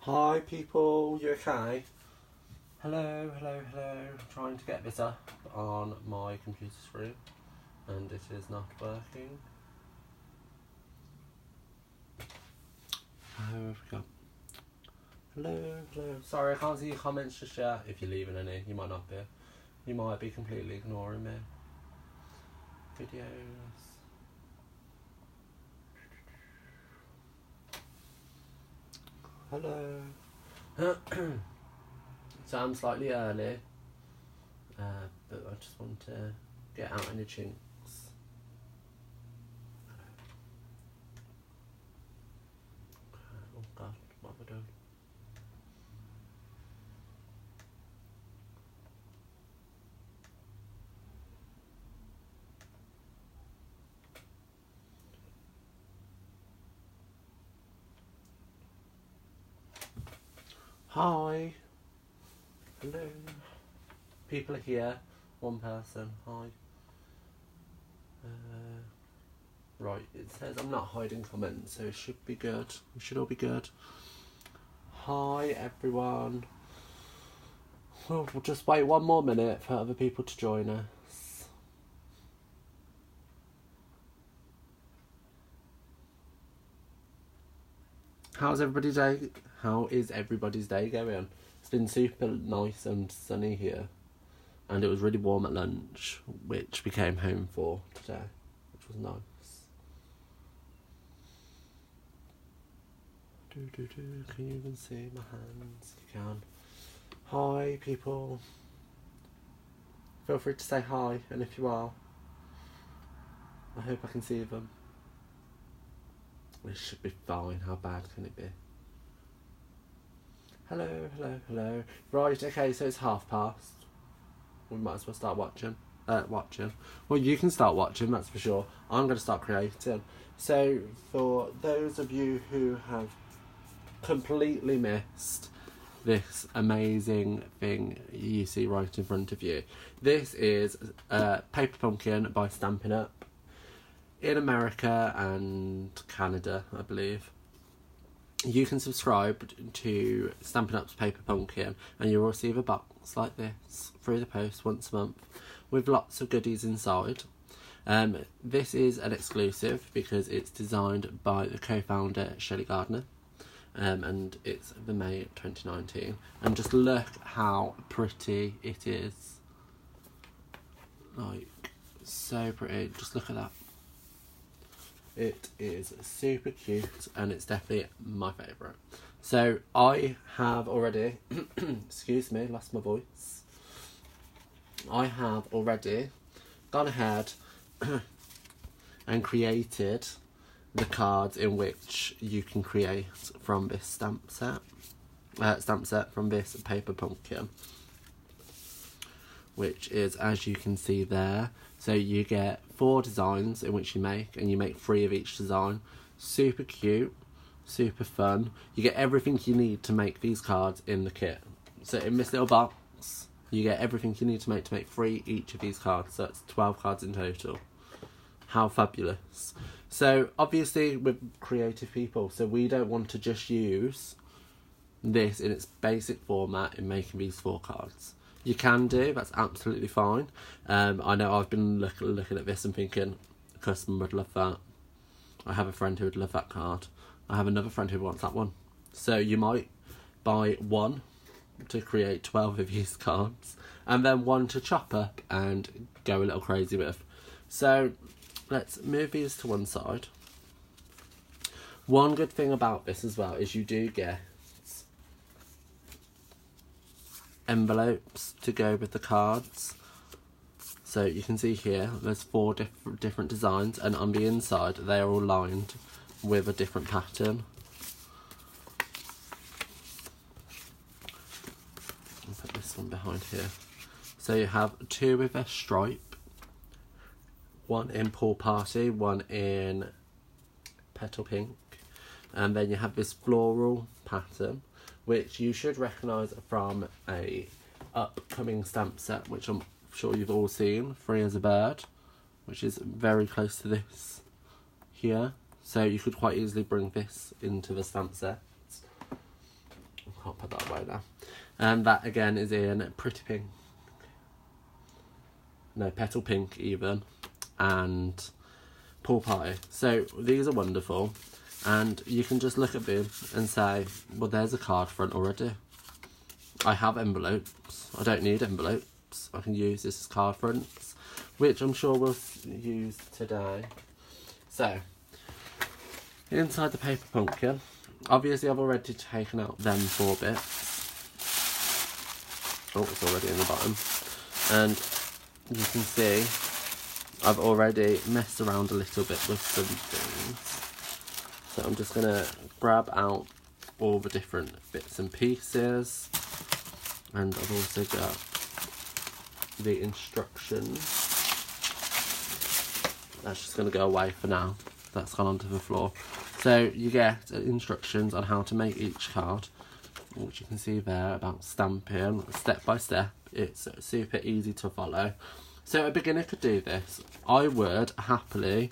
Hi people, you okay? Hello. I'm trying to get this up on my computer screen and it is not working. Oh, there we go. Hello. Sorry, I can't see your comments just yet. If you're leaving any, you might not be. You might be completely ignoring me. Videos. Hello. So I'm slightly early, but I just want to get out any chinks. Oh God, what am I doing? Hi. Hello. People are here. One person. Hi. Right, it says I'm not hiding comments, so it should be good. We should all be good. Hi, everyone. We'll just wait one more minute for other people to join us. How is everybody's day going? It's been super nice and sunny here. And it was really warm at lunch, which we came home for today, which was nice. Can you even see my hands? You can. Hi, people. Feel free to say hi, and if you are, I hope I can see them. This should be fine. How bad can it be? Hello. Right, okay, so it's past. We might as well start watching. Well, you can start watching, that's for sure. I'm going to start creating. So, for those of you who have completely missed this amazing thing you see right in front of you, this is Paper Pumpkin by Stampin' Up! In America and Canada, I believe. You can subscribe to Stampin' Up's Paper Pumpkin and you'll receive a box like this through the post once a month with lots of goodies inside. This is an exclusive because it's designed by the co-founder Shelli Gardner, and it's the May 2019. And just look how pretty it is. Like, so pretty. Just look at that. It is super cute and it's definitely my favourite. So I have already, excuse me, lost my voice. I have already gone ahead and created the cards in which you can create from this stamp set from this Paper Pumpkin, which is, as you can see there. So you get 4 designs in which you make, and you make 3 of each design. Super cute, super fun. You get everything you need to make these cards in the kit. So in this little box, you get everything you need to make 3 each of these cards. So it's 12 cards in total. How fabulous. So obviously we're creative people, so we don't want to just use this in its basic format in making these 4 cards. You can do, that's absolutely fine. I know I've been looking at this and thinking, a customer would love that. I have a friend who would love that card. I have another friend who wants that one. So you might buy 1 to create 12 of these cards, and then 1 to chop up and go a little crazy with. So let's move these to one side. One good thing about this as well is you do get envelopes to go with the cards. So you can see here there's 4 different designs, and on the inside they are all lined with a different pattern. I'll put this one behind here. So you have 2 with a stripe, 1 in Pool Party, 1 in Petal Pink, and then you have this floral pattern, which you should recognise from a upcoming stamp set, which I'm sure you've all seen, Free as a Bird, which is very close to this here. So you could quite easily bring this into the stamp set. I'll put that away now. And that again is in Pretty Pink. No, Petal Pink even. And Pool Party. So these are wonderful. And you can just look at them and say, well, there's a card front already. I have envelopes. I don't need envelopes. I can use this as card fronts, which I'm sure we'll use today. So, inside the paper pumpkin, obviously I've already taken out them 4 bits. Oh, it's already in the bottom. And you can see I've already messed around a little bit with some things. So I'm just going to grab out all the different bits and pieces. And I've also got the instructions. That's just going to go away for now. That's gone onto the floor. So you get instructions on how to make each card, which you can see there about stamping step by step. It's super easy to follow. So a beginner could do this. I would happily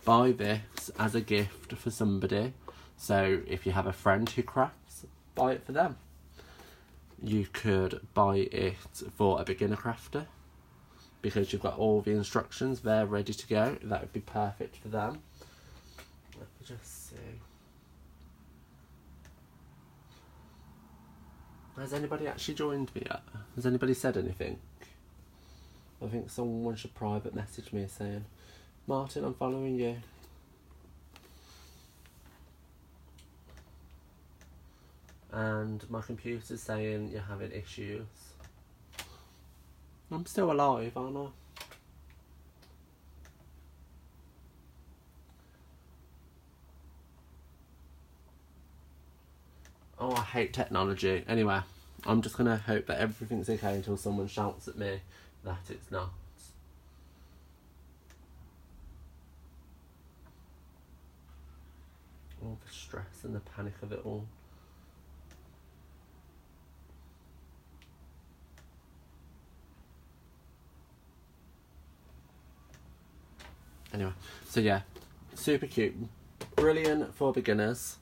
buy this as a gift for somebody. So if you have a friend who crafts, buy it for them. You could buy it for a beginner crafter because you've got all the instructions there ready to go. That would be perfect for them. Let me just see. Has anybody actually joined me yet? Has anybody said anything? I think someone should private message me saying, Martin, I'm following you. And my computer's saying you're having issues. I'm still alive, aren't I? Oh, I hate technology. Anyway, I'm just going to hope that everything's okay until someone shouts at me that it's not. All the stress and the panic of it all. Anyway, so yeah, super cute, brilliant for beginners,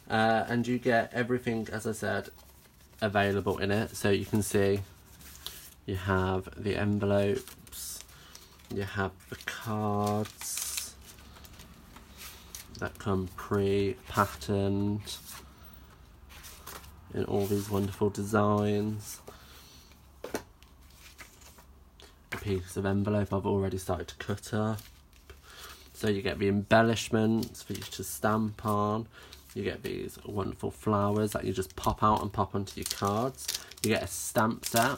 and you get everything, as I said, available in it. So you can see you have the envelopes, you have the cards that come pre-patterned in all these wonderful designs. A piece of envelope I've already started to cut up. So you get the embellishments for you to stamp on. You get these wonderful flowers that you just pop out and pop onto your cards. You get a stamp set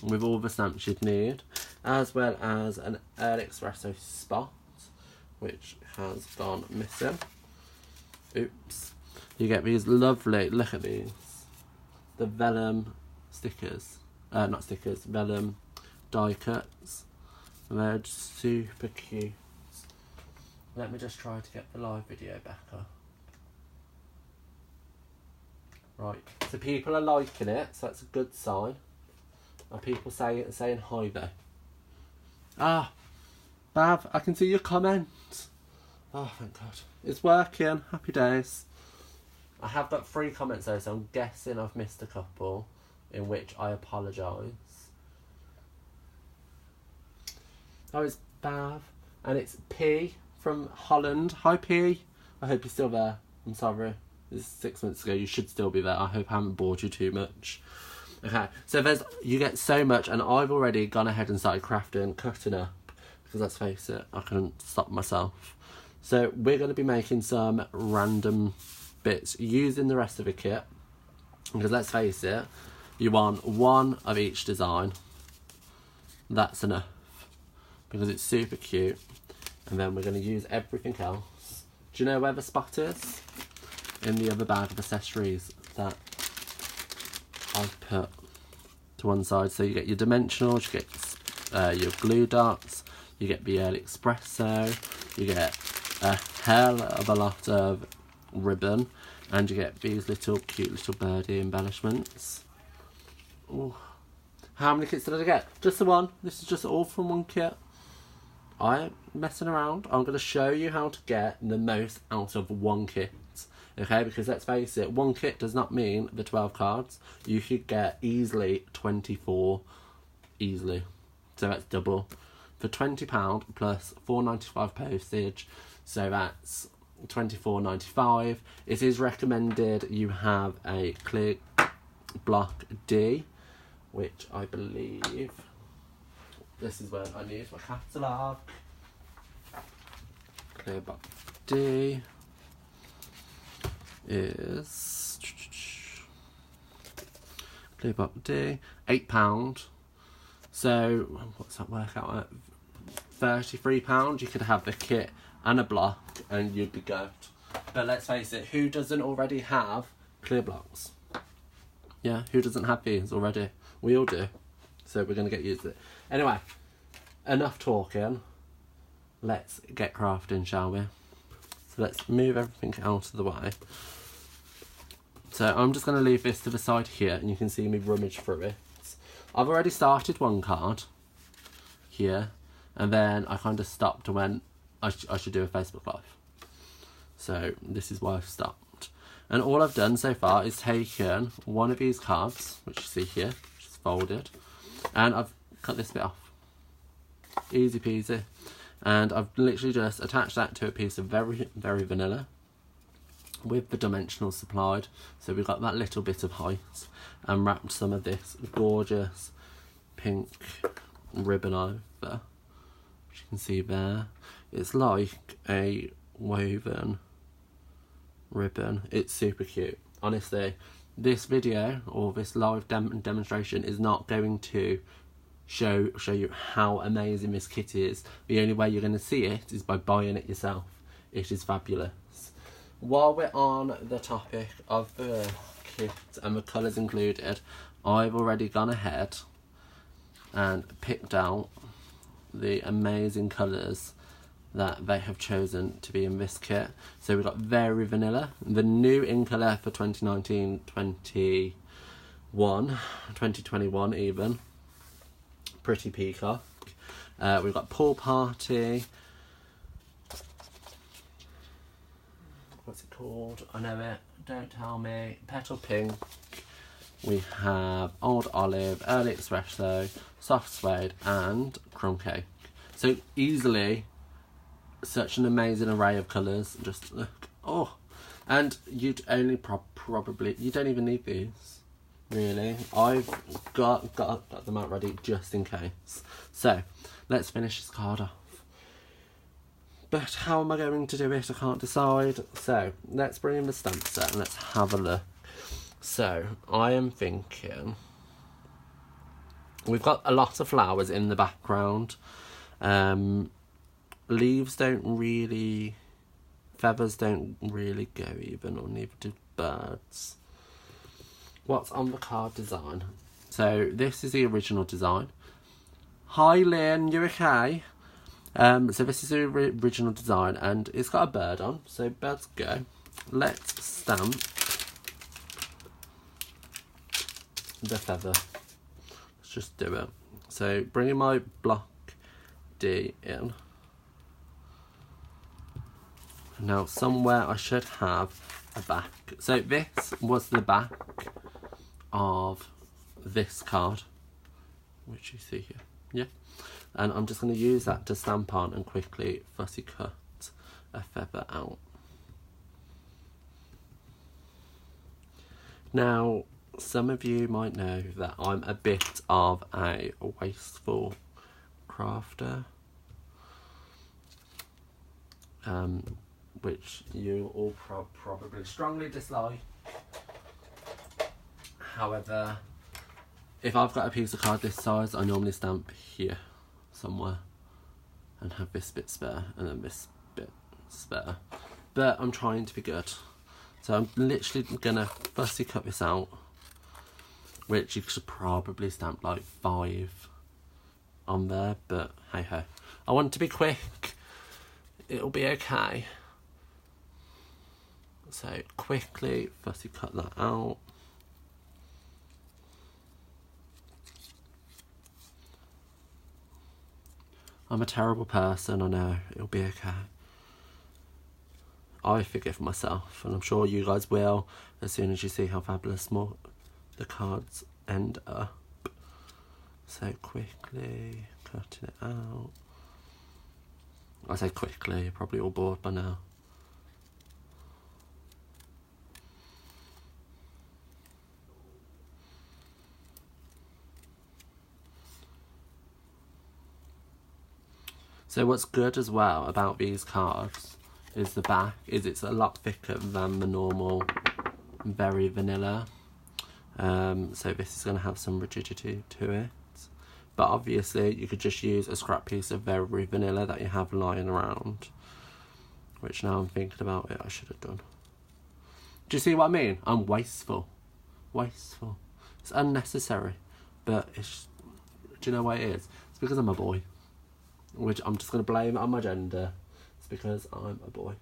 with all the stamps you'd need, as well as an early espresso spot, which has gone missing. Oops. You get these lovely, look at these, the vellum stickers, not stickers, vellum die cuts. They're just super cute. Let me just try to get the live video back up. Right, so people are liking it, so that's a good sign. Are people saying hi there? Ah, Bav, I can see your comment. Oh, thank God. It's working. Happy days. I have got 3 comments though, so I'm guessing I've missed a couple, in which I apologise. Oh, it's Bav, and it's P from Holland. Hi P. I hope you're still there. I'm sorry. This is 6 months ago. You should still be there. I hope I haven't bored you too much. Okay, so you get so much, and I've already gone ahead and started crafting, cutting up, because let's face it, I couldn't stop myself. So we're going to be making some random bits using the rest of the kit, because let's face it, you want one of each design. That's enough, because it's super cute. And then we're going to use everything else. Do you know where the spot is? In the other bag of accessories that I've put to one side. So you get your dimensionals, you get your glue dots, you get the early espresso, you get a hell of a lot of ribbon, and you get these little cute little birdie embellishments. Ooh. How many kits did I get? Just the one. This is just all from one kit. I ain't messing around. I'm going to show you how to get the most out of one kit. Okay, because let's face it, one kit does not mean the 12 cards. You could get easily 24, easily. So that's double. For £20 plus £4.95 postage, so that's £24.95. It is recommended you have a clear block D, which I believe, this is where I need my catalogue. Clear block D is clear block D, £8. So what's that work out at? £33. You could have the kit and a block and you'd be good. But let's face it, who doesn't already have clear blocks? Yeah, who doesn't have these already? We all do. So we're going to get used to it. Anyway, enough talking. Let's get crafting, shall we? So let's move everything out of the way. So I'm just going to leave this to the side here and you can see me rummage through it. I've already started one card here and then I kind of stopped and went, I should do a Facebook Live. So this is why I've stopped. And all I've done so far is taken one of these cards, which you see here, which is folded, and I've cut this bit off. Easy peasy. And I've literally just attached that to a piece of very, very vanilla with the dimensionals supplied. So we've got that little bit of height and wrapped some of this gorgeous pink ribbon over, which you can see there. It's like a woven ribbon. It's super cute. Honestly, this video or this live demonstration is not going to show you how amazing this kit is. The only way you're going to see it is by buying it yourself. It is fabulous. While we're on the topic of the kit and the colours included, I've already gone ahead and picked out the amazing colours that they have chosen to be in this kit. So we've got Very Vanilla, the new in colour for 2021 even. Pretty Peacock. We've got Pool Party. What's it called? I know it. Don't tell me. Petal Pink. We have Old Olive, Early Espresso, Soft Suede, and Crumb Cake. So easily, such an amazing array of colours. Just look. Oh, and you'd only probably you don't even need these. Really, I've got them out ready just in case. So let's finish this card off. But how am I going to do it? I can't decide. So let's bring in the stamp set and let's have a look. So I am thinking we've got a lot of flowers in the background. Leaves don't really, feathers don't really go even, or neither do birds. What's on the card design? So this is the original design. Hi Lynn, you okay? So this is the original design and it's got a bird on, so birds go. Let's stamp the feather. Let's just do it. So bringing my block D in. Now somewhere I should have a back. So this was the back of this card, which you see here. Yeah. And I'm just going to use that to stamp on and quickly fussy cut a feather out. Now, some of you might know that I'm a bit of a wasteful crafter, which you all probably strongly dislike. However, if I've got a piece of card this size, I normally stamp here somewhere and have this bit spare and then this bit spare. But I'm trying to be good. So I'm literally gonna fussy cut this out, which you should probably stamp like 5 on there, but hey ho. I want to be quick. It'll be okay. So quickly fussy cut that out. I'm a terrible person, I know. It'll be okay. I forgive myself, and I'm sure you guys will as soon as you see how fabulous more the cards end up. So quickly cutting it out. I say quickly, you're probably all bored by now. So what's good as well about these cards is the back is it's a lot thicker than the normal very vanilla. So this is going to have some rigidity to it. But obviously you could just use a scrap piece of very vanilla that you have lying around. Which now I'm thinking about it, I should have done. Do you see what I mean? I'm wasteful. Wasteful. It's unnecessary. But it's, do you know why it is? It's because I'm a boy. Which I'm just going to blame it on my gender. It's because I'm a boy.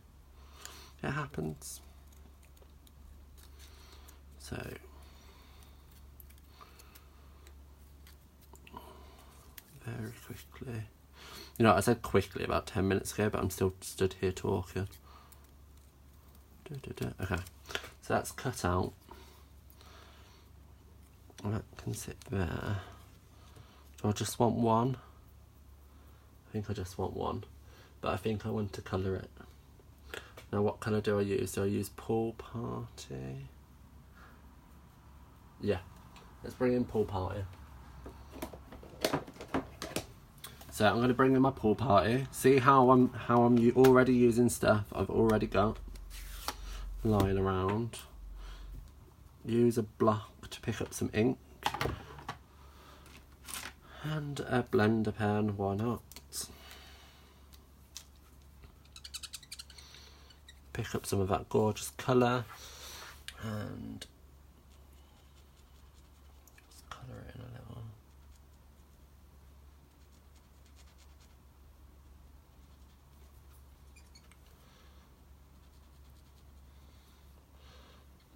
It happens. So... very quickly. You know, I said quickly about 10 minutes ago, but I'm still stood here talking. Okay, so that's cut out. That can sit there. Do I just want one? I think I just want one, but I think I want to colour it. Now what colour do I use? Do I use Pool Party? Yeah, let's bring in Pool Party. So I'm going to bring in my Pool Party. See how I'm already using stuff I've already got lying around. Use a block to pick up some ink. And a blender pen, why not? Pick up some of that gorgeous colour and just colour it in a little.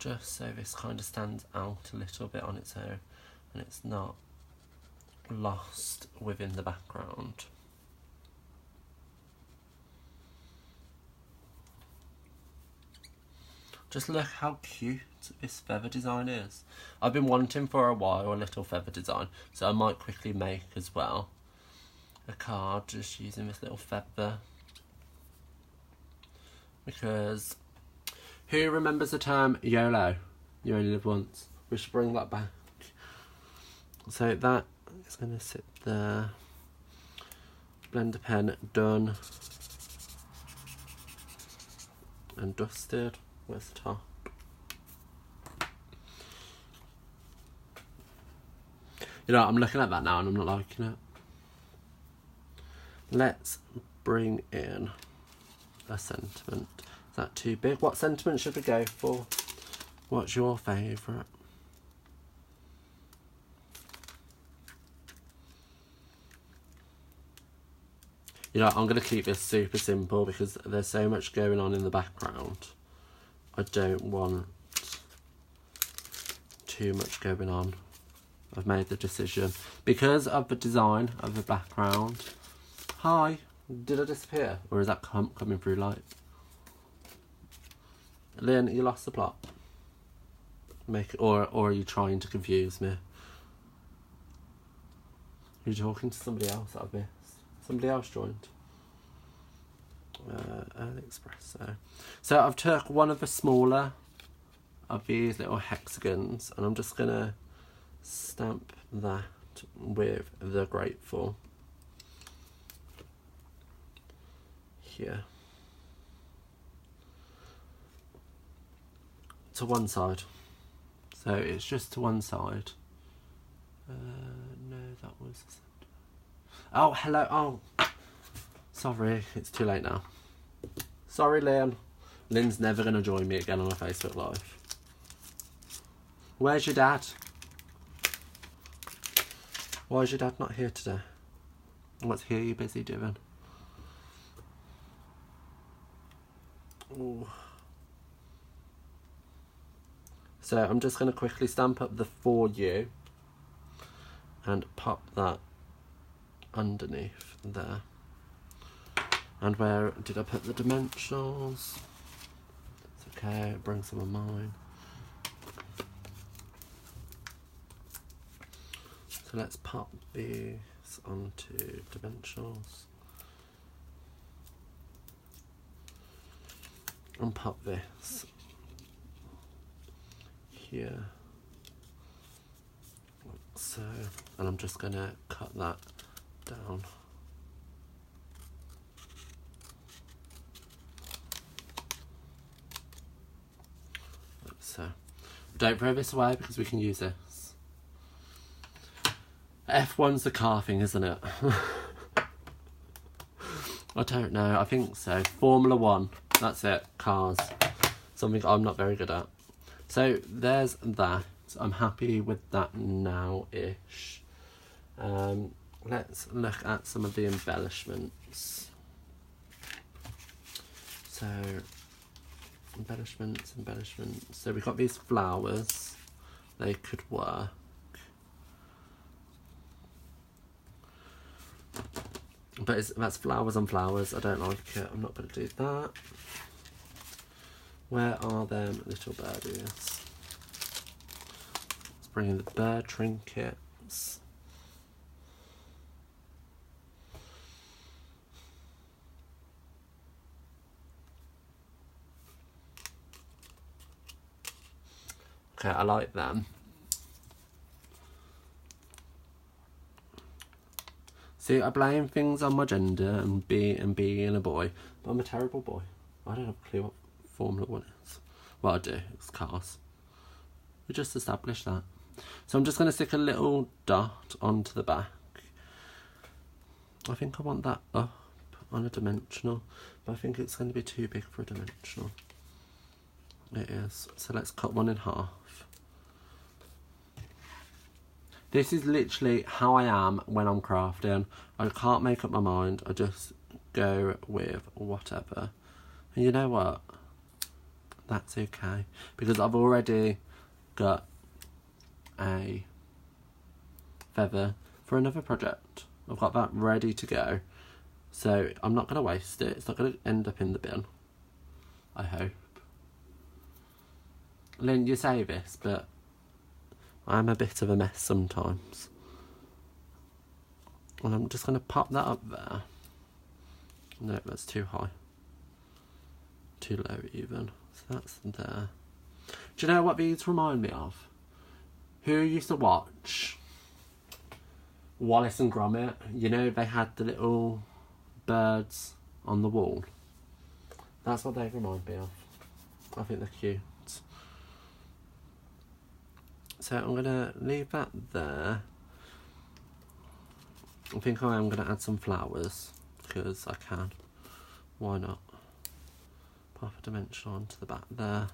Just so this kind of stands out a little bit on its own and it's not lost within the background. Just look how cute this feather design is. I've been wanting for a while a little feather design, so I might quickly make as well a card just using this little feather. Because who remembers the term YOLO? You only live once. We should bring that back. So that is going to sit there. Blender pen done and dusted. Where's the top? You know, I'm looking at that now and I'm not liking it. Let's bring in a sentiment. Is that too big? What sentiment should we go for? What's your favourite? You know, I'm going to keep this super simple because there's so much going on in the background. I don't want too much going on. I've made the decision. Because of the design of the background. Hi, did I disappear? Or is that coming through light? Lynn, you lost the plot. Or are you trying to confuse me? You're talking to somebody else that I've missed. Somebody else joined. Early espresso. So I've took one of the smaller of these little hexagons and I'm just gonna stamp that with the grateful here to one side. So it's just to one side. No, that was... Oh, hello. Oh, sorry. It's too late now. Sorry, Lynn. Lynn's never going to join me again on a Facebook Live. Where's your dad? Why is your dad not here today? What's he busy doing? Ooh. So I'm just going to quickly stamp up the for you and pop that underneath there. And where did I put the dimensionals? Okay, bring some of mine. So let's pop these onto dimensionals. And pop this here. Like so. And I'm just going to cut that down. Like so. Don't throw this away because we can use this. F1's the car thing, isn't it? I don't know, I think so. Formula 1, that's it, cars. Something I'm not very good at. So there's that. I'm happy with that now-ish. Let's look at some of the embellishments. So, embellishments. So we've got these flowers. They could work. But that's flowers on flowers. I don't like it. I'm not going to do that. Where are them little birdies? Let's bring in the bird trinkets. Okay, I like them. See, I blame things on my gender and being a boy, but I'm a terrible boy. I don't have a clue what Formula 1 is. Well, I do, it's cars. We just established that. So I'm just going to stick a little dot onto the back. I think I want that up on a dimensional, but I think it's going to be too big for a dimensional. It is. So let's cut one in half. This is literally how I am when I'm crafting. I can't make up my mind. I just go with whatever. And you know what? That's okay. Because I've already got a feather for another project. I've got that ready to go. So I'm not going to waste it. It's not going to end up in the bin. I hope. Lynn, you say this, but I'm a bit of a mess sometimes. And I'm just going to pop that up there. No, that's too high. Too low even. So that's there. Do you know what these remind me of? Who used to watch Wallace and Gromit? You know, they had the little birds on the wall. That's what they remind me of. I think they're cute. So I'm going to leave that there. I think I am going to add some flowers because I can. Why not? Pop a dimension onto the back there.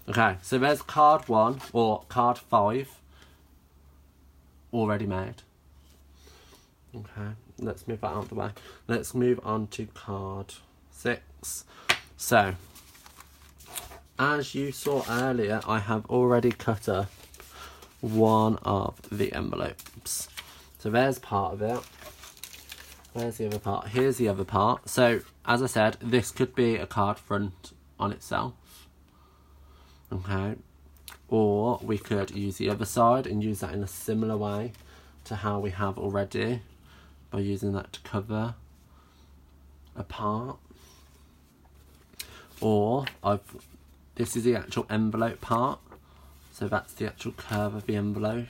Okay, so there's card 1 or card 5 already made. Okay, let's move that out of the way. Let's move on to card 6. So, as you saw earlier, I have already cut up one of the envelopes. So there's part of it. Where's the other part? Here's the other part. So, as I said, this could be a card front on itself. Okay. Or we could use the other side and use that in a similar way to how we have already, by using that to cover a part. Or this is the actual envelope part, so that's the actual curve of the envelope.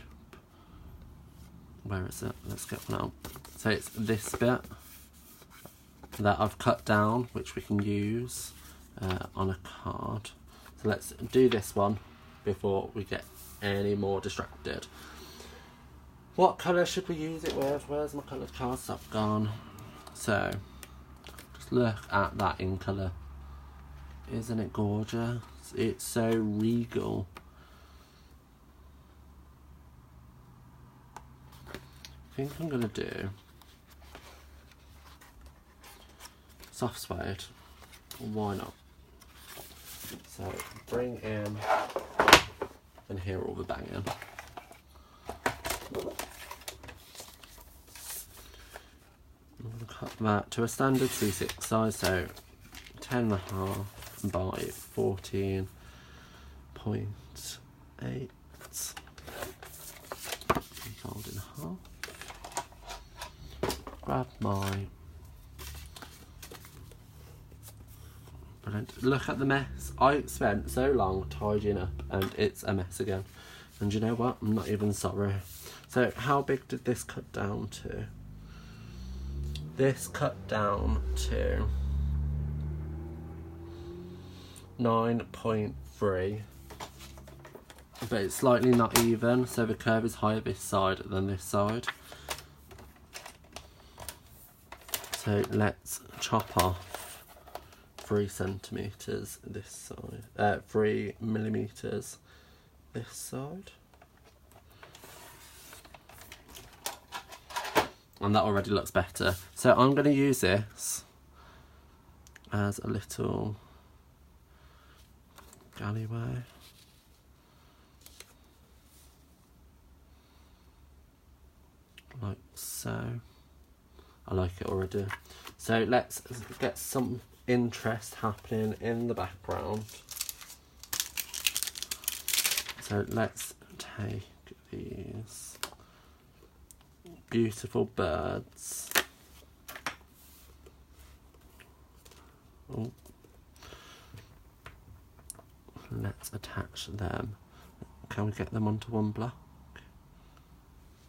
Where is it? Let's get one out. So it's this bit that I've cut down, which we can use on a card. So let's do this one before we get any more distracted. What colour should we use it with? Where's my coloured cardstock gone? So, just look at that in colour. Isn't it gorgeous? It's so regal. I think I'm going to do soft suede. Why not? So bring in, and hear all the banging. I'm going to cut that to a standard C6 size, so 10.5 by 14.8. Fold in half. Grab my brilliant. Look at the mess. I spent so long tidying up and it's a mess again. And you know what? I'm not even sorry. So how big did this cut down to? This cut down to 9.3. But it's slightly not even, so the curve is higher this side than this side. So let's chop off 3 centimetres this side, 3 millimetres this side. And that already looks better. So I'm going to use this as a little alleyway. Like so. I like it already. So let's get some interest happening in the background. So let's take these beautiful birds. Oh. Let's attach them. Can we get them onto one block?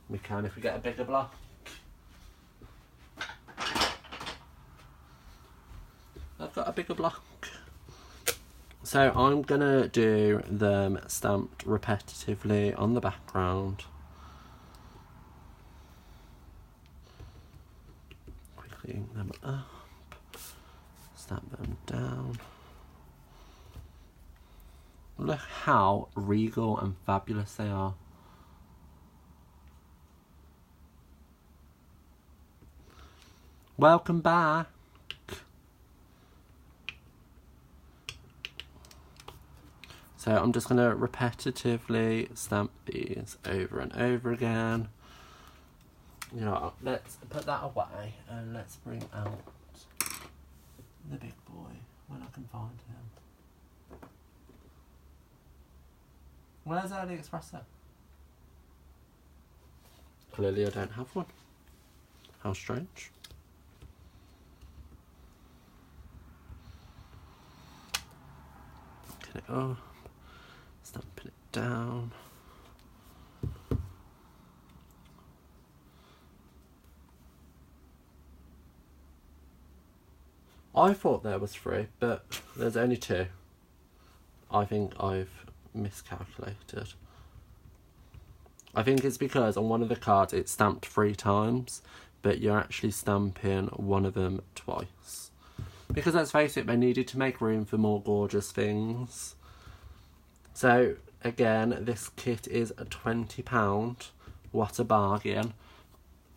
We can if we get a bigger block. I've got a bigger block. So I'm gonna do them stamped repetitively on the background. Quickly ink them up, stamp them down. Look how regal and fabulous they are. Welcome back. So I'm just going to repetitively stamp these over and over again. You know, let's put that away and let's bring out the big boy when I can find him. Where's Early Espresso? Clearly I don't have one. How strange. Get it up, stamping it down. I thought there was 3, but there's only 2. I think I've miscalculated. I think it's because on one of the cards it's stamped 3 times, but you're actually stamping one of them twice. Because let's face it, they needed to make room for more gorgeous things. So again, this kit is £20. What a bargain.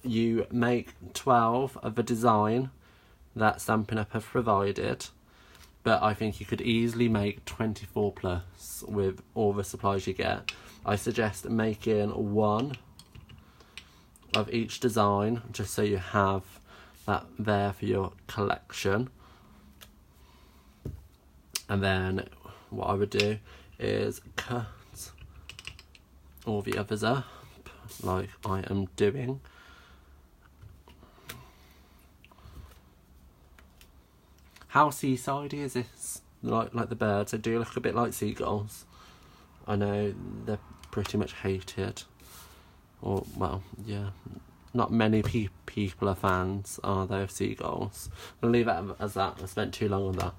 You make 12 of the design that Stampin' Up have provided, but I think you could easily make 24 plus with all the supplies you get. I suggest making 1 of each design just so you have that there for your collection. And then what I would do is cut all the others up like I am doing. How seaside is this? Like the birds, they do look a bit like seagulls. I know they're pretty much hated. Or, well, yeah. Not many people are fans, are they, of seagulls? I'll leave it as that. I spent too long on that.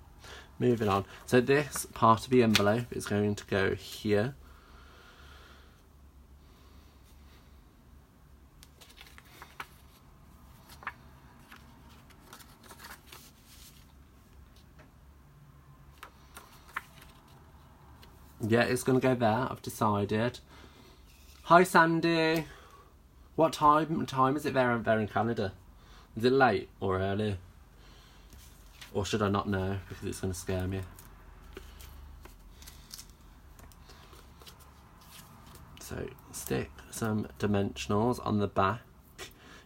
Moving on. So this part of the envelope is going to go here. Yeah, it's going to go there, I've decided. Hi Sandy! What time is it there in Canada? Is it late or early? Or should I not know because it's going to scare me? So stick some dimensionals on the back.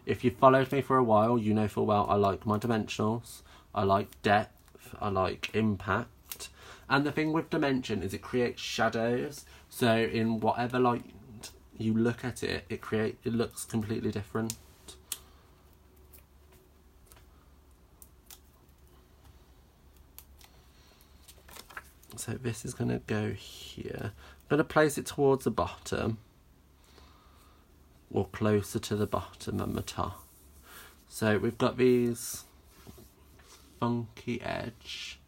If you've followed me for a while, you know full well I like my dimensionals. I like depth. I like impact. And the thing with dimension is it creates shadows. So in whatever light you look at it, it looks completely different. So this is going to go here. I'm going to place it towards the bottom, or closer to the bottom than the top. So we've got these funky edge.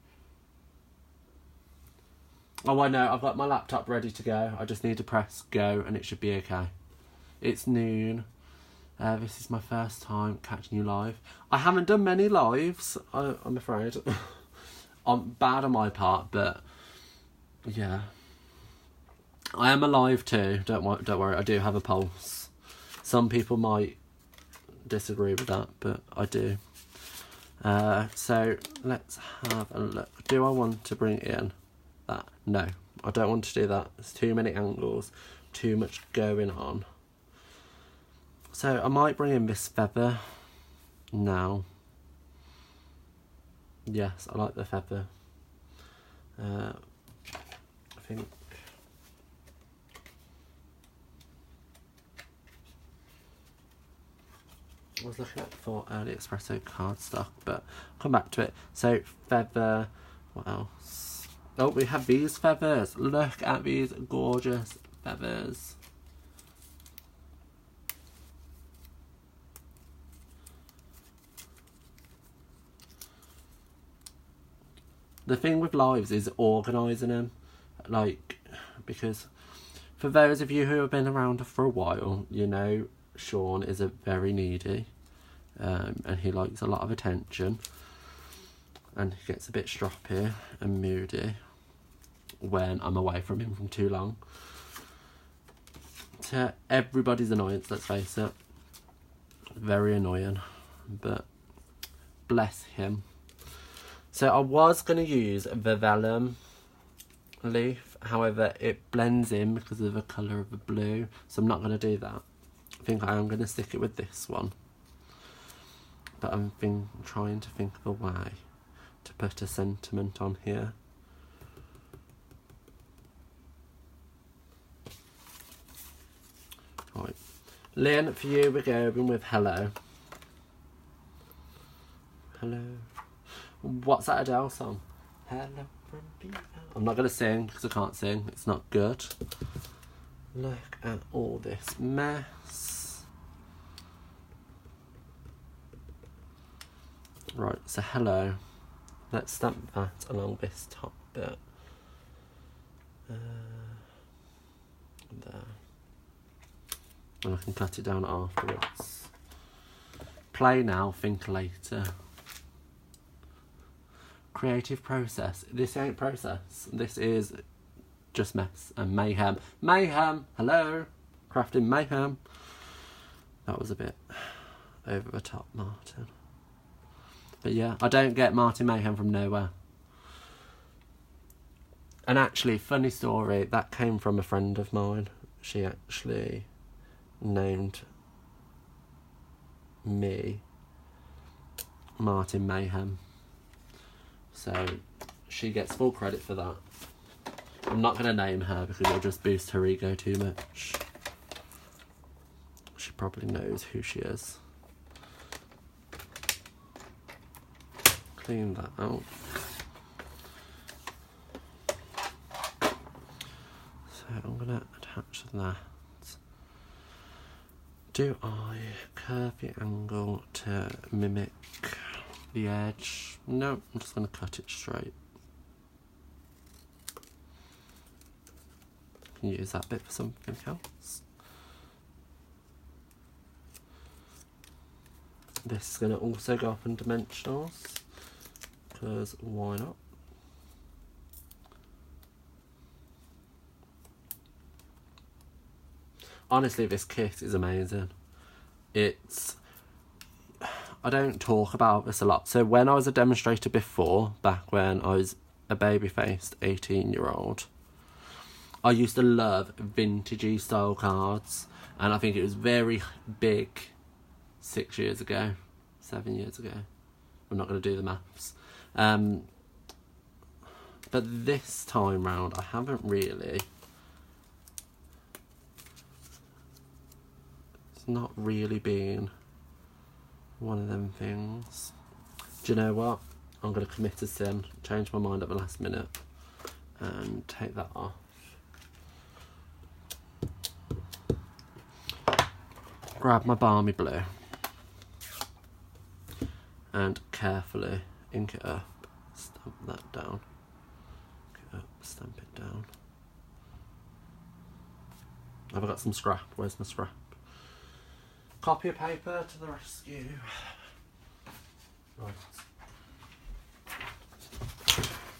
Oh, I know, I've got my laptop ready to go. I just need to press go and it should be okay. It's noon. This is my first time catching you live. I haven't done many lives, I'm afraid. I'm bad on my part, but yeah. I am alive too, don't worry, I do have a pulse. Some people might disagree with that, but I do. So let's have a look. Do I want to bring in that? No, I don't want to do that. There's too many angles, too much going on. So I might bring in this feather now. Yes, I like the feather. I think I was looking at for early espresso cardstock, but I'll come back to it. So feather, what else? Oh, we have these feathers. Look at these gorgeous feathers. The thing with lives is organising them, like, because for those of you who have been around for a while, you know Sean is a very needy, and he likes a lot of attention, and he gets a bit stroppy and moody when I'm away from him for too long. To everybody's annoyance, let's face it, very annoying, but bless him. So I was going to use the vellum leaf, however it blends in because of the colour of the blue, so I'm not going to do that. I think I am going to stick it with this one, but I'm trying to think of a way to put a sentiment on here. Right, Lynn, for you we're going with hello. Hello. What's that Adele song? Hello from Vietnam. I'm not going to sing because I can't sing. It's not good. Look at all this mess. Right, so hello. Let's stamp that along this top bit. There. And I can cut it down afterwards. Play now, think later. Creative process. This ain't process. This is just mess and mayhem. Mayhem! Hello! Crafting mayhem. That was a bit over the top, Martin. But yeah, I don't get Martin Mayhem from nowhere. And actually, funny story, that came from a friend of mine. She actually named me Martin Mayhem. So she gets full credit for that. I'm not going to name her because it'll just boost her ego too much. She probably knows who she is. Clean that out. So I'm going to attach that. Do I curve the angle to mimic the edge? No, I'm just going to cut it straight. Can use that bit for something else. This is going to also go up in dimensionals, because why not? Honestly, this kit is amazing. I don't talk about this a lot. So when I was a demonstrator before, back when I was a baby-faced 18-year-old, I used to love vintagey style cards, and I think it was very big 6 years ago, 7 years ago. I'm not going to do the maths. But this time round, I haven't really. It's not really been one of them things. Do you know what? I'm going to commit a sin, change my mind at the last minute, and take that off. Grab my balmy blue and carefully ink it up, stamp that down, ink it up, stamp it down. Have I got some scrap? Where's my scrap? Copy of paper to the rescue. Right.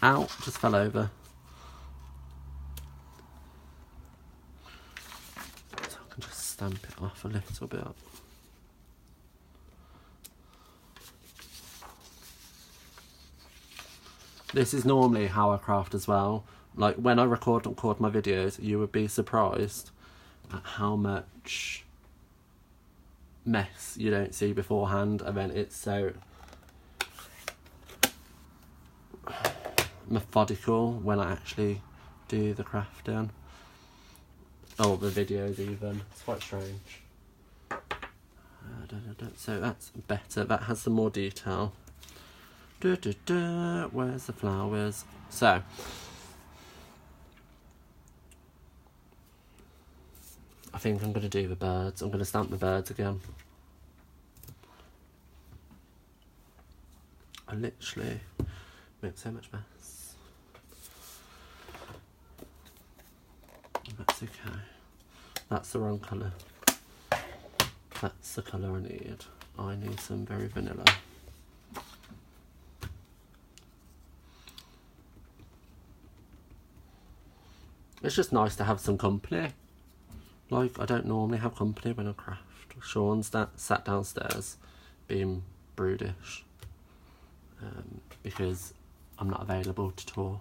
Ow, just fell over. So I can just stamp it off a little bit. This is normally how I craft as well. Like when I record my videos, you would be surprised at how much mess you don't see beforehand, and then it's so methodical when I actually do the crafting. Oh, the videos even. It's quite strange. So that's better. That has some more detail. Where's the flowers? So I think I'm going to do the birds. I'm going to stamp the birds again. I literally make so much mess. That's okay. That's the wrong colour. That's the colour I need. I need some very vanilla. It's just nice to have some company. Like, I don't normally have company when I craft. Sean's sat downstairs being brutish because I'm not available to talk.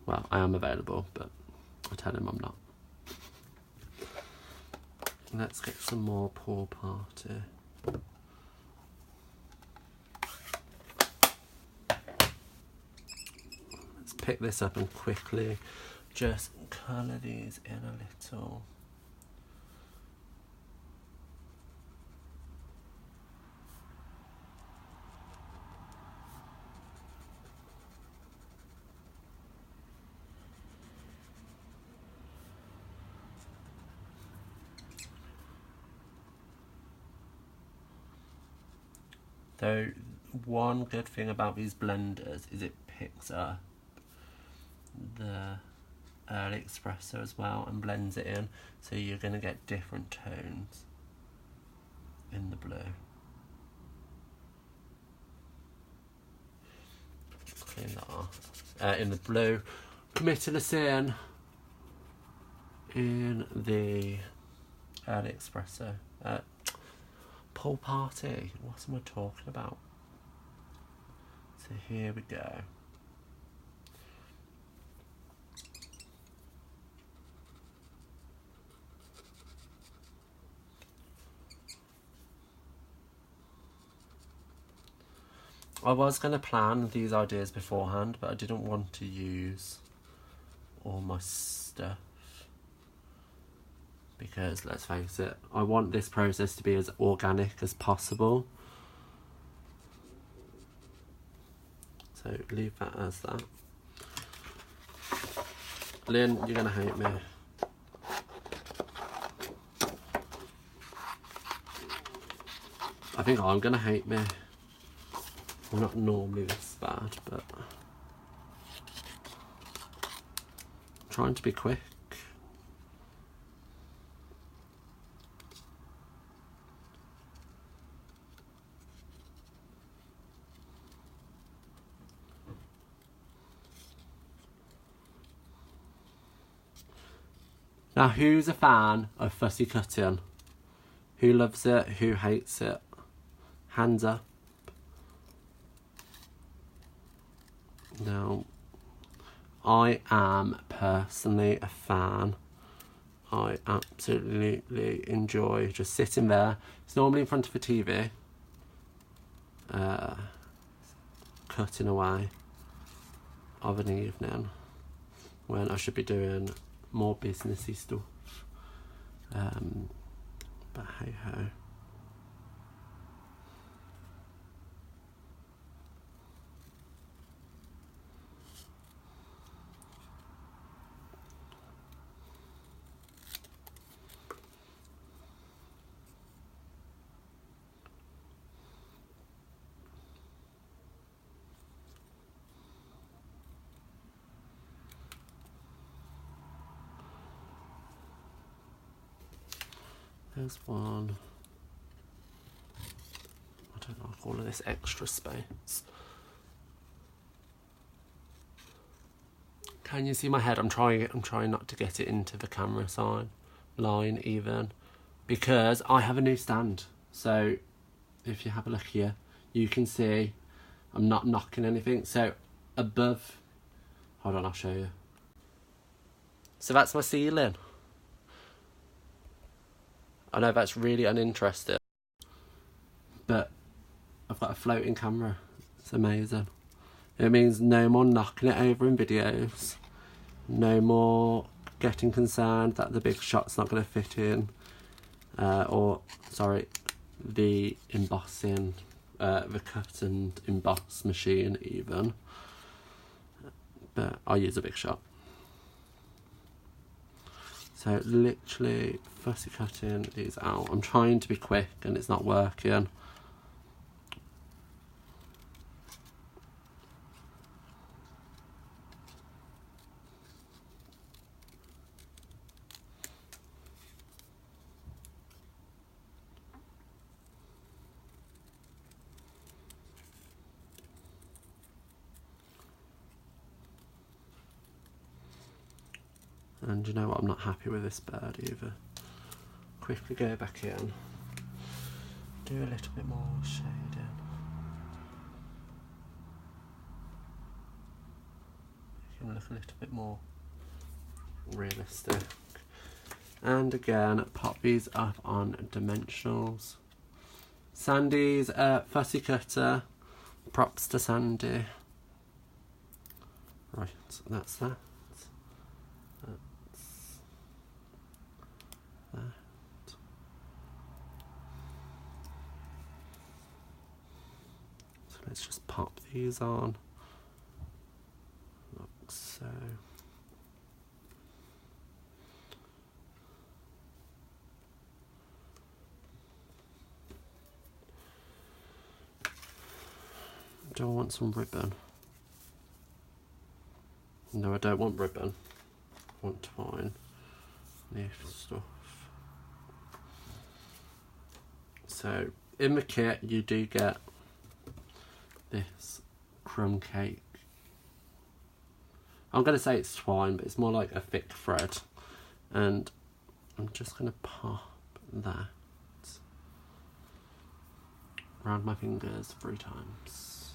Well, I am available, but I tell him I'm not. Let's get some more pool party. Let's pick this up and quickly just colour these in a little. So one good thing about these blenders is it picks up the early espresso as well and blends it in, so you're going to get different tones in the blue. Let's clean that off. In the blue, committed a sin in the early espresso. Pool party, what am I talking about? So here we go. I was going to plan these ideas beforehand, but I didn't want to use all my stuff. Because, let's face it, I want this process to be as organic as possible. So, leave that as that. Lynn, you're going to hate me. I think I'm going to hate me. I'm not normally this bad, but I'm trying to be quick. Now, who's a fan of fussy cutting? Who loves it? Who hates it? Hands up. Now, I am personally a fan. I absolutely enjoy just sitting there. It's normally in front of a TV, cutting away of an evening when I should be doing more businessy stuff. But hey ho. There's one. I don't like all of this extra space. Can you see my head? I'm trying not to get it into the camera line even, because I have a new stand. So if you have a look here, you can see I'm not knocking anything. So above, hold on, I'll show you. So that's my ceiling. I know that's really uninteresting, but I've got a floating camera. It's amazing. It means no more knocking it over in videos, no more getting concerned that the big shot's not going to fit in, or sorry, the embossing, the cut and emboss machine even, but I use a big shot. So literally fussy cutting these out. I'm trying to be quick and it's not working. And you know what, I'm not happy with this bird either. Quickly go back in, do a little bit more shading. Make him look a little bit more realistic. And again, pop these up on dimensionals. Sandy's fussy cutter, props to Sandy. Right, that's that. So let's just pop these on, like so. Do I want some ribbon? No, I don't want ribbon. I want twine. Leaf stuff. So in the kit you do get this crumb cake. I'm going to say it's twine, but it's more like a thick thread. And I'm just going to pop that around my fingers 3 times.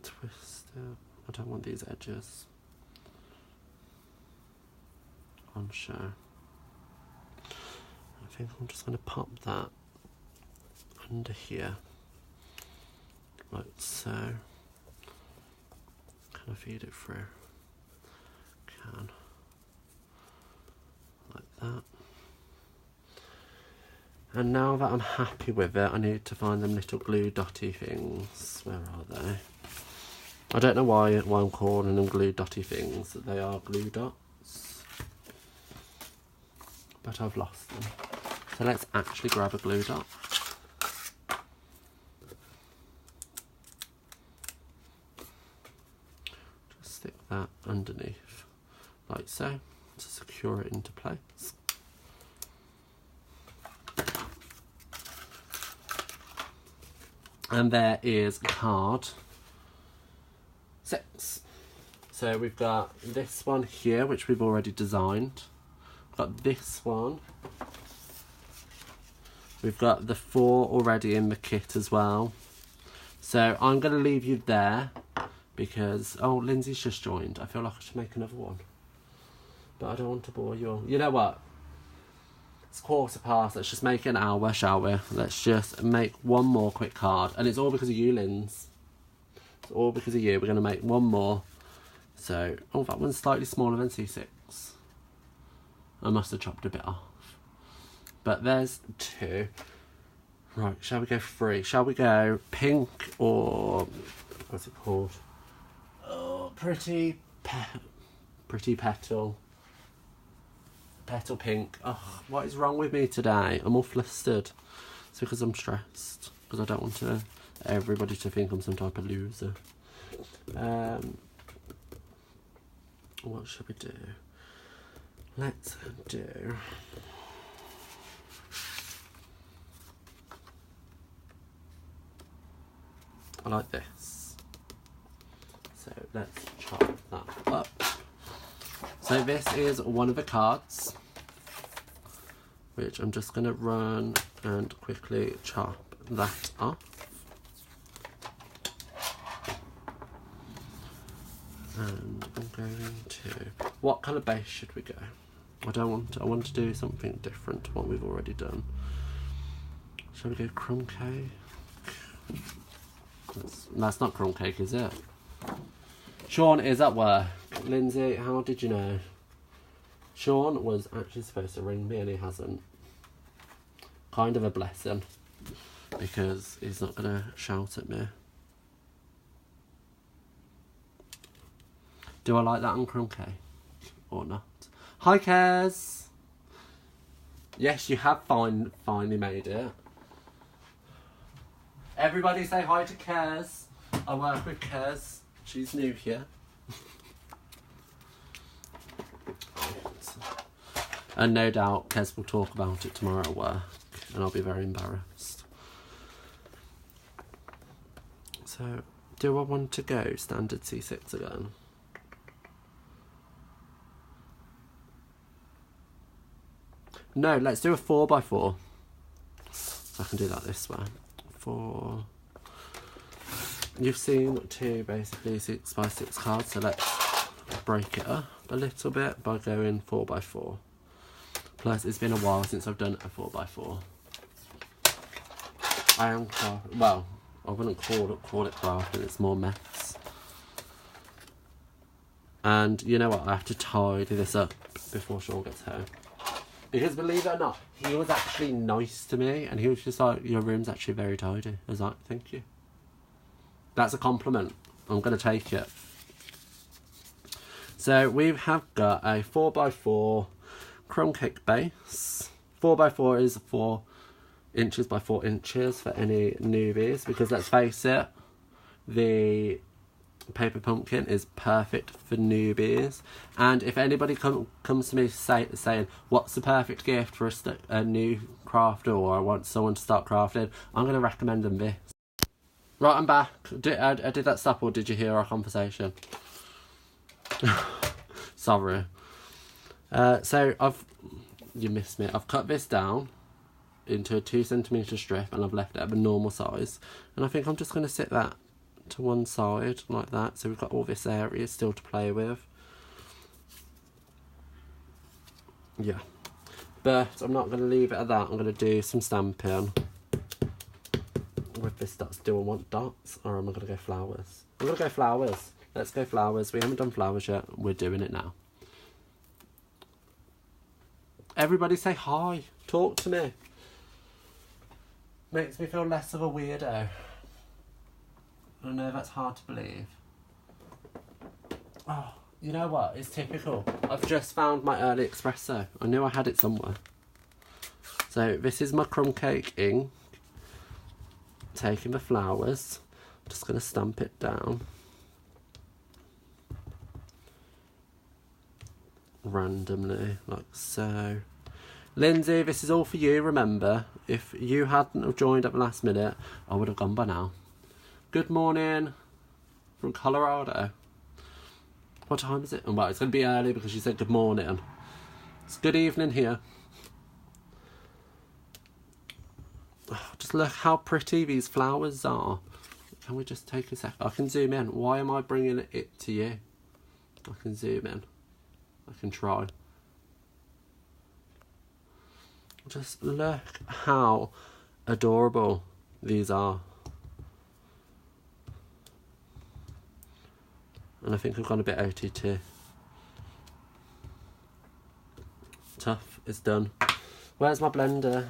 Twist it. I don't want these edges on show. I think I'm just going to pop that under here, like so. Can I feed it through? Can. Like that. And now that I'm happy with it, I need to find them little glue dotty things. Where are they? I don't know why I'm calling them glue dotty things. They are glue dots. But I've lost them. So let's actually grab a glue dot. Just stick that underneath, like so, to secure it into place. And there is card 6. So we've got this one here, which we've already designed. We've got this one. We've got the 4 already in the kit as well. So I'm going to leave you there because, oh, Lindsay's just joined. I feel like I should make another one. But I don't want to bore you all. You know what? It's 1/4 past. Let's just make an hour, shall we? Let's just make one more quick card. And it's all because of you, Linz. It's all because of you. We're going to make one more. So, oh, that one's slightly smaller than C6. I must have chopped a bit off. But there's 2. Right, shall we go 3? Shall we go pink or... what's it called? Oh, pretty petal. Petal pink. Oh, what is wrong with me today? I'm all flustered. It's because I'm stressed. Because I don't want everybody to think I'm some type of loser. What should we do? Let's do... I like this. So let's chop that up. So this is one of the cards, which I'm just going to run and quickly chop that off. And I'm going to... what colour base should we go? I want to do something different to what we've already done. Shall we go crumb cake? That's not crumb cake, is it? Sean is at work. Lindsay, how did you know? Sean was actually supposed to ring me and he hasn't. Kind of a blessing, because he's not going to shout at me. Do I like that on crumb cake or not? Hi, Kez. Yes, you have finally made it. Everybody say hi to Kez. I work with Kez. She's new here. And no doubt Kez will talk about it tomorrow at work, and I'll be very embarrassed. So, do I want to go standard C6 again? No, let's do a 4x4. So I can do that this way. 4. You've seen 2 basically 6x6 cards, so let's break it up a little bit by going 4x4. Plus, it's been a while since I've done a 4x4. I am well, I wouldn't call it crafting, it's more mess. And you know what? I have to tidy this up before Sean gets home. Because believe it or not, he was actually nice to me, and he was just like, your room's actually very tidy. I was like, thank you. That's a compliment. I'm going to take it. So we have got a 4x4 crumb cake base. 4x4 is 4 inches by 4 inches for any newbies, because let's face it, the paper pumpkin is perfect for newbies. And if anybody comes to me saying what's the perfect gift for a new crafter, or I want someone to start crafting, I'm going to recommend them this. Right, I'm back. I did that stop, or did you hear our conversation? Sorry. So you missed me. I've cut this down into a 2cm strip, and I've left it at the normal size. And I think I'm just going to sit that to one side like that, so we've got all this area still to play with. Yeah, but I'm not going to leave it at that. I'm going to do some stamping with this dots. Do I want dots, or am I going to go flowers? I'm going to go flowers. Let's go flowers. We haven't done flowers yet. We're doing it now. Everybody say hi. Talk to me. Makes me feel less of a weirdo. I know that's hard to believe. Oh, you know what? It's typical. I've just found my early espresso. I knew I had it somewhere. So this is my crumb cake ink. Taking the flowers. Just going to stamp it down. Randomly, like so. Lindsay, this is all for you, remember. If you hadn't have joined at the last minute, I would have gone by now. Good morning from Colorado. What time is it? Well, it's going to be early because you said good morning. It's good evening here. Oh, just look how pretty these flowers are. Can we just take a sec? I can zoom in. Why am I bringing it to you? I can zoom in. I can try. Just look how adorable these are. And I think I've gone a bit OTT. Tough, it's done. Where's my blender?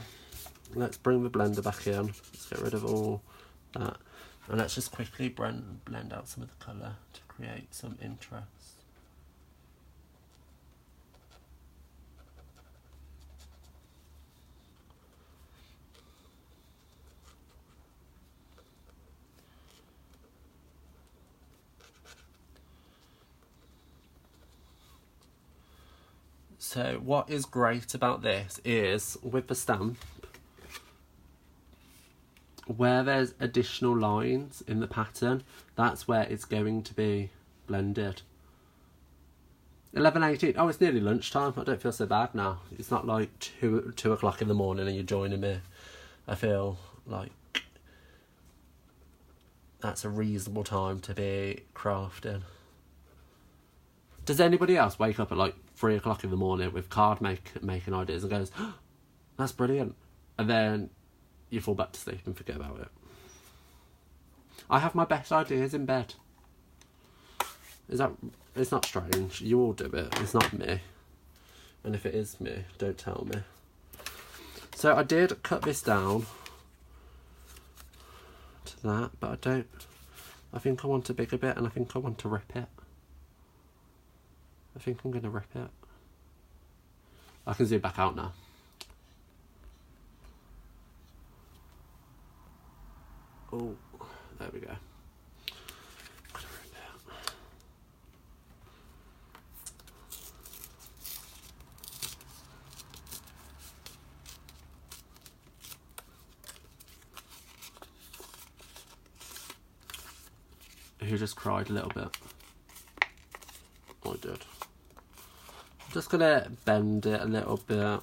Let's bring the blender back in. Let's get rid of all that. And let's just quickly blend out some of the colour to create some interest. So what is great about this is, with the stamp, where there's additional lines in the pattern, that's where it's going to be blended. 11:18. Oh, it's nearly lunchtime. I don't feel so bad now. It's not like 2 o'clock in the morning and you're joining me. I feel like that's a reasonable time to be crafting. Does anybody else wake up at like 3 o'clock in the morning with card making ideas and goes, oh, that's brilliant, and then you fall back to sleep and forget about it? I have my best ideas in bed. It's not strange. You all do it. It's not me. And if it is me, don't tell me. So I did cut this down to that, but I think I want a bigger bit, and I think I want to rip it. I think I'm going to rip it. I can zoom back out now. Oh, there we go. I'm gonna rip it. Who just cried a little bit? I did. Just gonna bend it a little bit,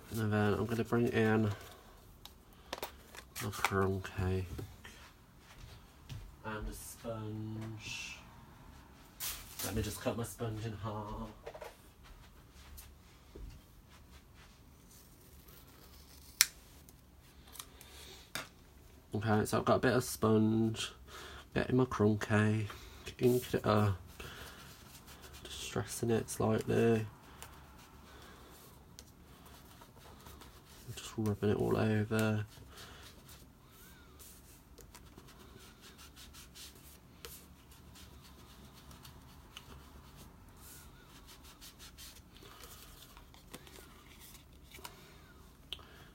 and then I'm gonna bring in a crumb cake and a sponge. Let me just cut my sponge in half. Okay, so I've got a bit of sponge, getting my crumb cake, inked it up, stressing it slightly, just rubbing it all over.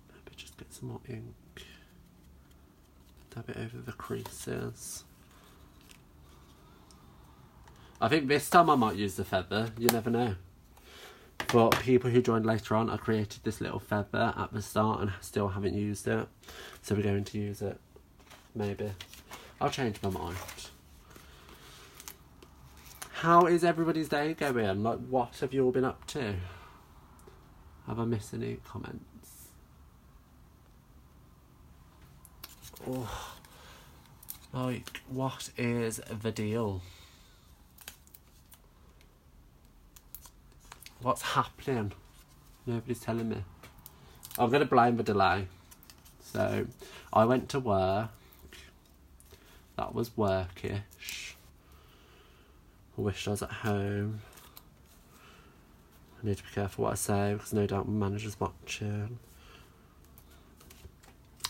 Maybe just get some more ink, dab it over the creases. I think this time I might use the feather, you never know. For people who joined later on, I created this little feather at the start and still haven't used it. So we're going to use it, maybe. I'll change my mind. How is everybody's day going? Like, what have you all been up to? Have I missed any comments? Oh, like, what is the deal? What's happening? Nobody's telling me. I'm going to blame the delay. So, I went to work. That was workish. I wish I was at home. I need to be careful what I say because no doubt my manager's watching.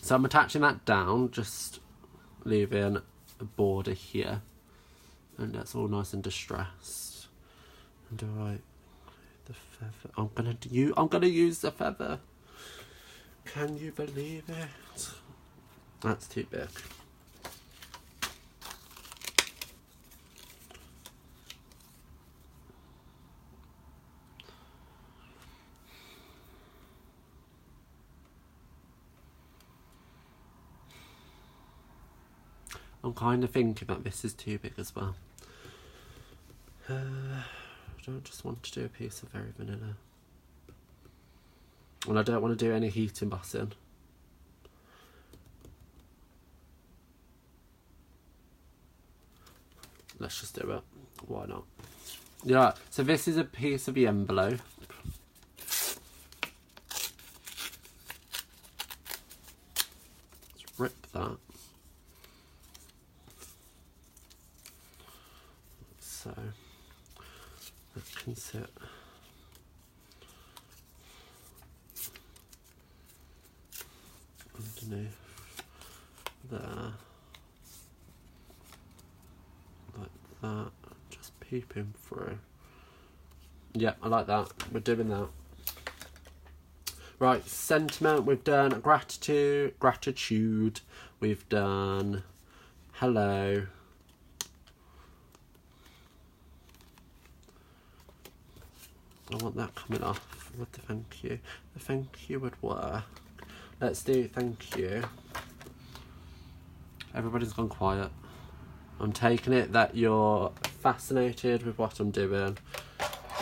So I'm attaching that down, just leaving a border here. And that's all nice and distressed. And alright. The feather. I'm gonna use the feather. Can you believe it? That's too big. I'm kind of thinking that this is too big as well. I don't just want to do a piece of very vanilla. And I don't want to do any heat embossing. Let's just do it. Why not? Yeah, so this is a piece of the envelope. rip that. So that can sit underneath there, like that, just peeping through. Yeah, I like that. We're doing that. Right, sentiment, we've done gratitude, we've done hello. I want that coming off with the thank you. The thank you would work. Let's do thank you. Everybody's gone quiet. I'm taking it that you're fascinated with what I'm doing.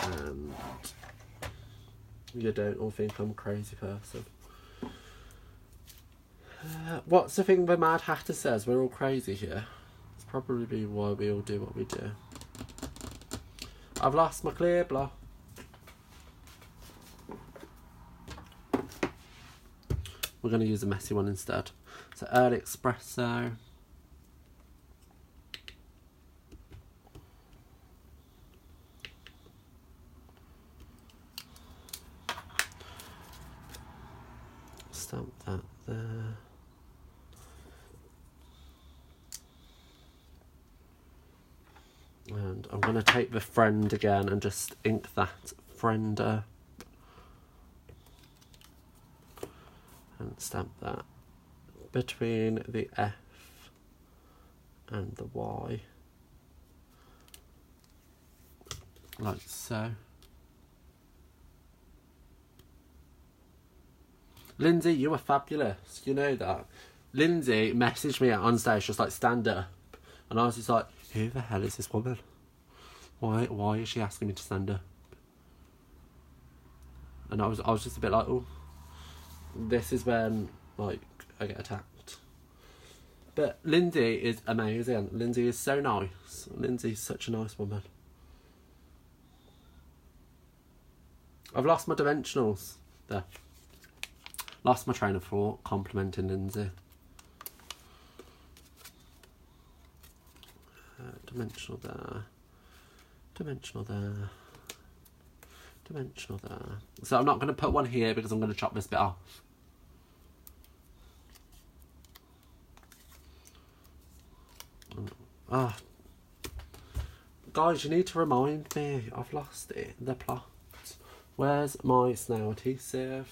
And you don't all think I'm a crazy person. What's the thing the Mad Hatter says? We're all crazy here. It's probably why we all do what we do. I've lost my clear block. We're going to use a messy one instead. So early espresso. Stamp that there. And I'm going to take the friend again and just ink that friender. And stamp that between the F and the Y. Like so. Lindsay, you were fabulous. You know that. Lindsay messaged me on stage just like, stand up. And I was just like, who the hell is this woman? Why is she asking me to stand up? And I was just a bit like, oh, this is when like I get attacked. But Lindsay is amazing. Lindsay is so nice. Lindsay's such a nice woman. I've lost my dimensionals there. Lost my train of thought complimenting Lindsay. Dimensional there. Dimensional there. Dimensional there. So I'm not going to put one here because I'm going to chop this bit off. Oh. Guys, you need to remind me. I've lost it. The plot. Where's my snail adhesive?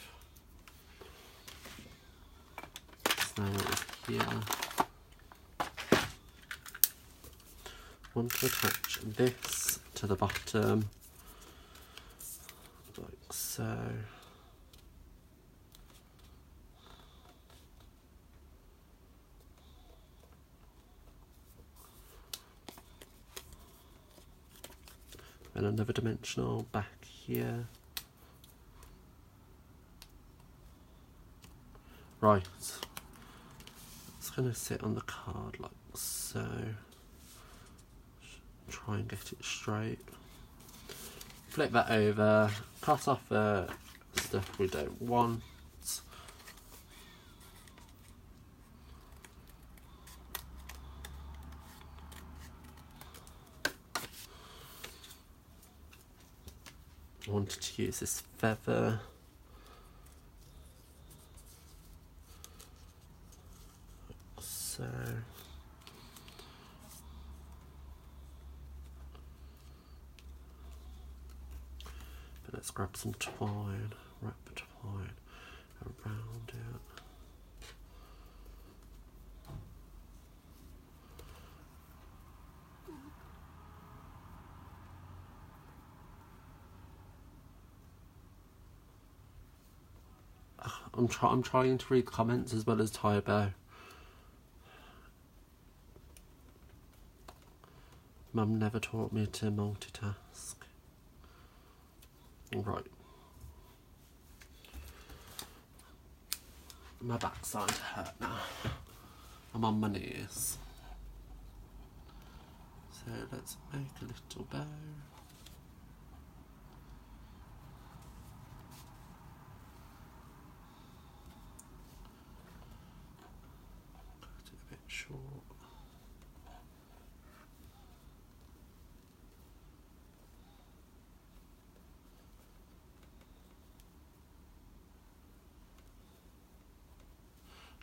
Snail is here. Want to attach this to the bottom, like so. And another dimensional back here. Right. It's going to sit on the card like so. Try and get it straight. Flip that over. Cut off the stuff we don't want. I wanted to use this feather. So. But let's grab some twine, wrap the twine around it. I'm trying to read comments as well as tie a bow. Mum never taught me to multitask. Right. My back's starting to hurt now. I'm on my knees. So let's make a little bow.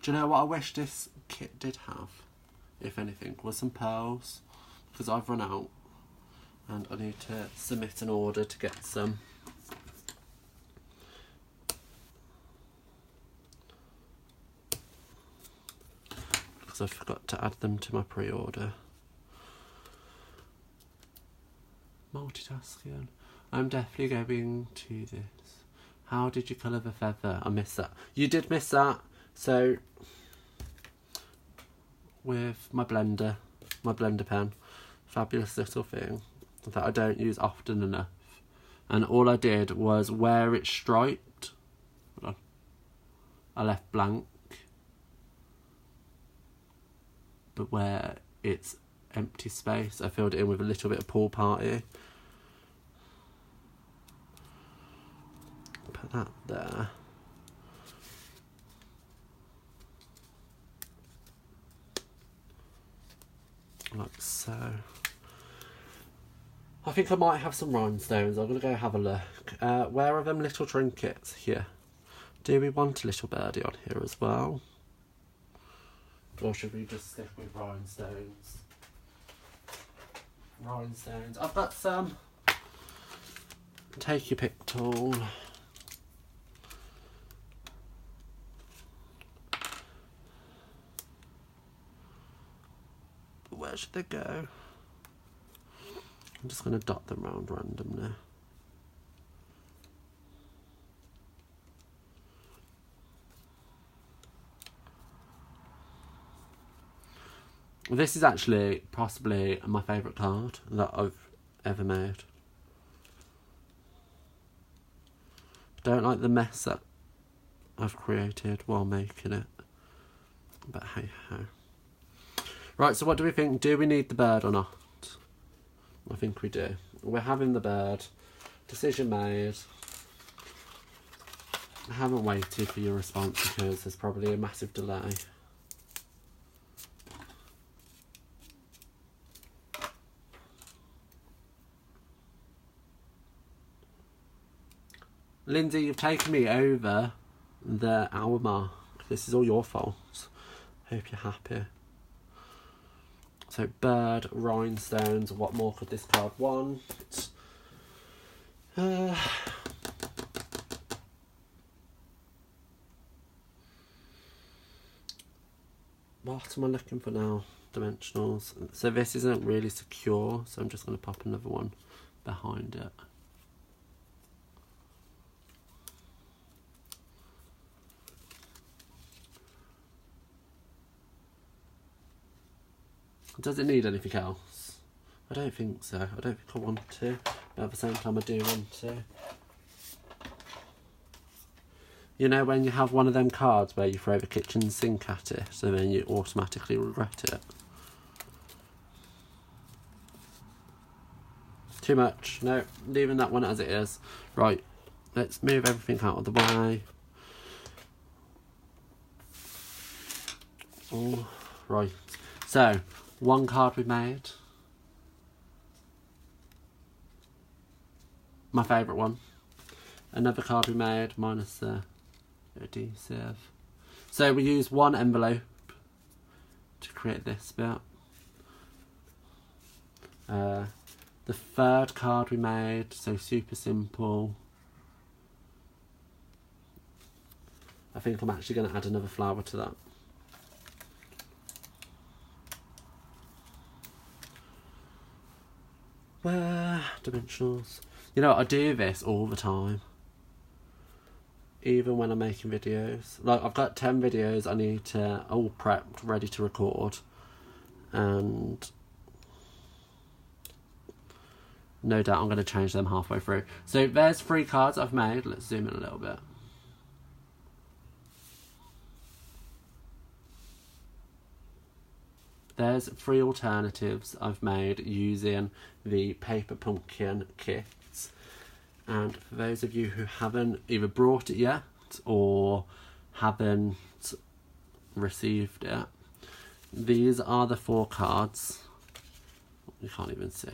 Do you know what I wish this kit did have, if anything, was some pearls, because I've run out and I need to submit an order to get some. Because I forgot to add them to my pre-order. Multitasking. I'm definitely going to this. How did you colour the feather? I missed that. You did miss that. So, with my blender pen, fabulous little thing that I don't use often enough. And all I did was where it's striped, hold on, I left blank. But where it's empty space, I filled it in with a little bit of pool party. Put that there. Like so. I think I might have some rhinestones. I'm going to go have a look. Where are them little trinkets? Here. Do we want a little birdie on here as well? Or should we just stick with rhinestones? Rhinestones. I've got some. Take your pick tool. Where should they go? I'm just going to dot them around randomly. This is actually possibly my favourite card that I've ever made. I don't like the mess that I've created while making it, but hey ho. Right, so what do we think? Do we need the bird or not? I think we do. We're having the bird. Decision made. I haven't waited for your response because there's probably a massive delay. Lindsay, you've taken me over the hour mark. This is all your fault. Hope you're happy. So bird, rhinestones, what more could this card want? What am I looking for now? Dimensionals. So this isn't really secure, so I'm just going to pop another one behind it. Does it need anything else? I don't think so. I don't think I want to, but at the same time I do want to. You know when you have one of them cards where you throw the kitchen sink at it, so then you automatically regret it? Too much. No, leaving that one as it is. Right, let's move everything out of the way. Oh, right, so one card we made. My favourite one. Another card we made, minus the adhesive. So we use one envelope to create this bit. The third card we made, so super simple. I think I'm actually going to add another flower to that. Where? Dimensionals. You know, I do this all the time. Even when I'm making videos. Like, I've got 10 videos I need to, all prepped, ready to record. And no doubt I'm going to change them halfway through. So there's 3 cards I've made. Let's zoom in a little bit. There's 3 alternatives I've made using the Paper Pumpkin kits. And for those of you who haven't either brought it yet or haven't received it, these are the 4 cards. You can't even see.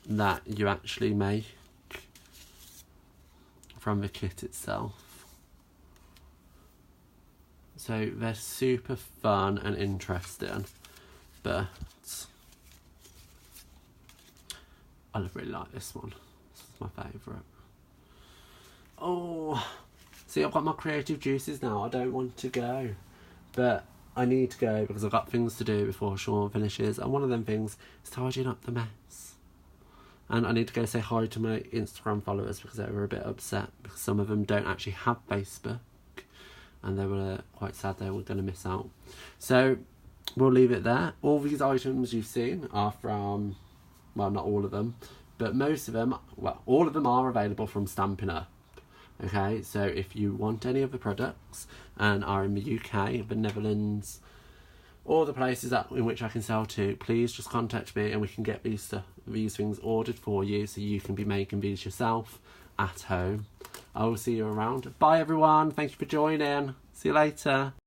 That you actually make from the kit itself. So they're super fun and interesting, but I really like this one. This is my favourite. Oh, see, I've got my creative juices now. I don't want to go, but I need to go because I've got things to do before Sean finishes, and one of them things is tidying up the mess. And I need to go say hi to my Instagram followers because they were a bit upset because some of them don't actually have Facebook, and they were quite sad they were going to miss out. So we'll leave it there. All these items you've seen are from, well, not all of them, but most of them, well, all of them are available from Stampin' Up. Okay, so if you want any of the products and are in the UK, the Netherlands, or the places in which I can sell to, please just contact me and we can get these things ordered for you so you can be making these yourself at home. I will see you around. Bye everyone, thank you for joining. See you later.